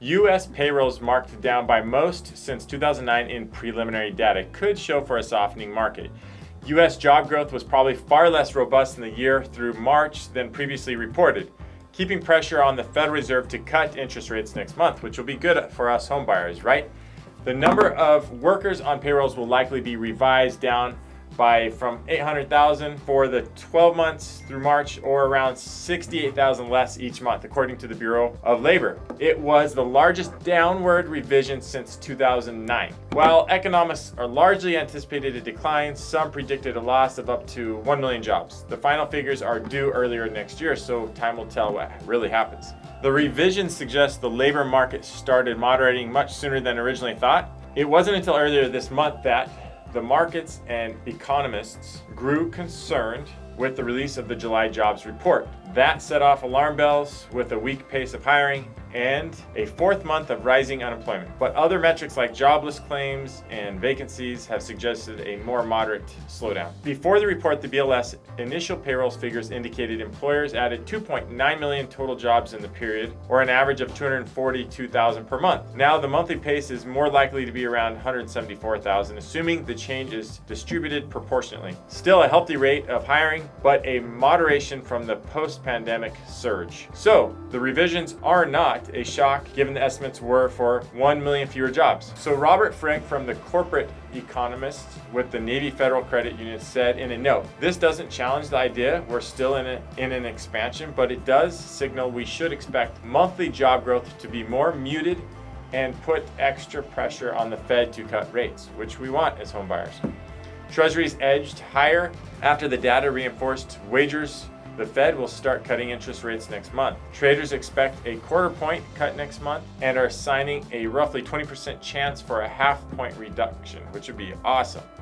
U.S. payrolls marked down by most since 2009 in preliminary data could show for a softening market. U.S. job growth was probably far less robust in the year through March than previously reported, keeping pressure on the Federal Reserve to cut interest rates next month, which will be good for us homebuyers, right? The number of workers on payrolls will likely be revised down from 800,000 for the 12 months through March, or around 68,000 less each month, according to the Bureau of Labor. It was the largest downward revision since 2009. While economists are largely anticipated a decline, some predicted a loss of up to 1 million jobs. The final figures are due earlier next year, so time will tell what really happens. The revision suggests the labor market started moderating much sooner than originally thought. It wasn't until earlier this month that the markets and economists grew concerned with the release of the July jobs report. That set off alarm bells with a weak pace of hiring and a fourth month of rising unemployment. But other metrics like jobless claims and vacancies have suggested a more moderate slowdown. Before the report, the BLS initial payrolls figures indicated employers added 2.9 million total jobs in the period, or an average of 242,000 per month. Now the monthly pace is more likely to be around 174,000, assuming the change is distributed proportionately. Still a healthy rate of hiring, but a moderation from the post-pandemic surge. So the revisions are not a shock given the estimates were for 1 million fewer jobs. So Robert Frank from the Corporate Economist with the Navy Federal Credit Union said in a note, "This doesn't challenge the idea we're still in an expansion, but it does signal we should expect monthly job growth to be more muted and put extra pressure on the Fed to cut rates," which we want as homebuyers. Treasuries edged higher after the data reinforced wagers the Fed will start cutting interest rates next month. Traders expect a quarter-point cut next month and are assigning a roughly 20% chance for a half-point reduction, which would be awesome.